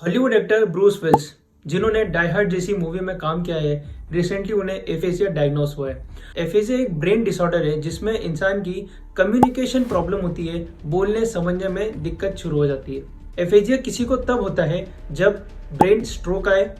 Hollywood actor Bruce Wills, जिन्होंने die hard जैसी movie में काम किया है, रिसेंटली उन्हें एफेसिया डायग्नोस हुआ है। एफेसिया एक ब्रेन डिसऑर्डर है जिसमें इंसान की कम्युनिकेशन प्रॉब्लम होती है, बोलने समझने में दिक्कत शुरू हो जाती है। एफेसिया किसी को तब होता है जब ब्रेन स्ट्रोक आए,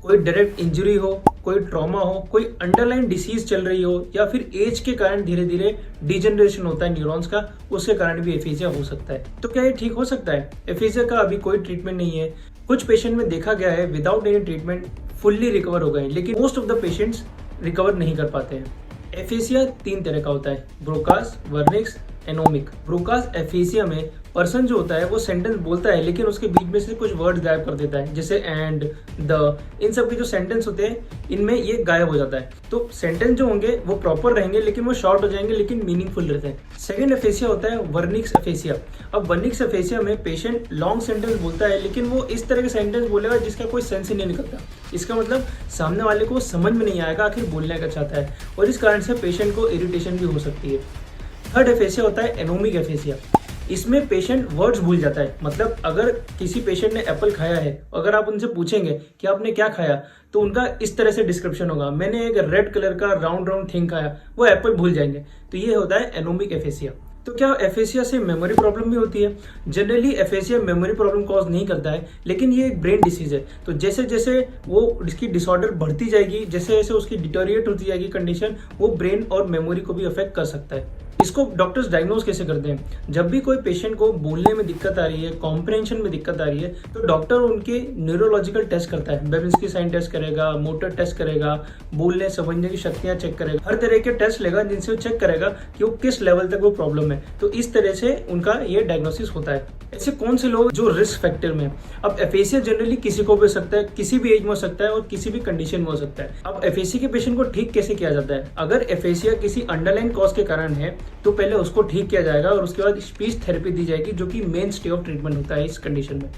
कोई डायरेक्ट इंजरी हो, कोई ट्रॉमा हो, कोई अंडरलाइन डिसीज चल रही हो, या फिर एज के कारण धीरे धीरे डिजनरेशन होता है न्यूरॉन्स का, उसके कारण भी एफेसिया हो सकता है। तो क्या ये ठीक हो सकता है? एफेसिया का अभी कोई ट्रीटमेंट नहीं है। कुछ पेशेंट में देखा गया है without any treatment fully recover हो गए, लेकिन most of the patients recover नहीं कर पाते हैं। एफेसिया 3 तरह का होता है: Broca's, Wernicke's, anomic. Broca's aphasia में पर्सन जो होता है वो सेंटेंस बोलता है, लेकिन उसके बीच में से कुछ वर्ड्स गायब कर देता है, जैसे एंड, द, इन सब के जो सेंटेंस होते हैं इनमें ये गायब हो जाता है। तो सेंटेंस जो होंगे वो प्रॉपर रहेंगे, लेकिन वो शॉर्ट हो जाएंगे, लेकिन मीनिंगफुल रहते हैं। सेकंड एफेसिया होता है वर्निक्स एफेसिया। अब वर्निक्स एफेसिया में पेशेंट लॉन्ग सेंटेंस बोलता है, लेकिन वो इस तरह के सेंटेंस बोलेगा जिसका कोई सेंस ही नहीं निकलता। इसका मतलब सामने वाले को समझ में नहीं आएगा आखिर बोलने का चाहता है, और इस कारण से पेशेंट को इरिटेशन भी हो सकती है। थर्ड एफेसिया होता है एनोमिक एफेसिया। इसमें पेशेंट वर्ड्स भूल जाता है। मतलब अगर किसी पेशेंट ने एप्पल खाया है, अगर आप उनसे पूछेंगे कि आपने क्या खाया, तो उनका इस तरह से डिस्क्रिप्शन होगा, मैंने एक रेड कलर का राउंड राउंड थिंग खाया, वो एप्पल भूल जाएंगे। तो ये होता है एनोमिक एफेसिया। तो क्या एफेसिया से मेमोरी प्रॉब्लम भी होती है? Generally aphasia memory problem cause नहीं करता है, लेकिन ये एक ब्रेन डिसीज है। तो जैसे जैसे वो इसकी डिसऑर्डर बढ़ती जाएगी, जैसे जैसे उसकी डिटोरिएट होती जाएगी कंडीशन, वो ब्रेन और मेमोरी को भी अफेक्ट कर सकता है। इसको डॉक्टर्स डायग्नोज कैसे करते हैं? जब भी कोई पेशेंट को बोलने में दिक्कत आ रही है, कॉम्प्रहेंशन में दिक्कत आ रही है, तो डॉक्टर उनके न्यूरोलॉजिकल टेस्ट करता है। बेबिंस्की साइन टेस्ट करेगा, मोटर टेस्ट करेगा, बोलने समझने की शक्तियां चेक करेगा, हर तरह के टेस्ट लेगा जिनसे वो चेक करेगा कि वो किस लेवल तक वो प्रॉब्लम है। तो इस तरह से उनका ये डायग्नोसिस होता है। ऐसे कौन से लोग जो रिस्क फैक्टर में? अब एफेसिया जनरली किसी को भी हो सकता है, किसी भी एज में हो सकता है, और किसी भी कंडीशन में हो सकता है। अब एफेसिया के पेशेंट को ठीक कैसे किया जाता है? अगर एफेसिया किसी अंडरलाइन कॉज के कारण है, तो पहले उसको ठीक किया जाएगा और उसके बाद स्पीच थेरेपी दी जाएगी, जो कि मेन स्टे ऑफ ट्रीटमेंट होता है इस कंडीशन में।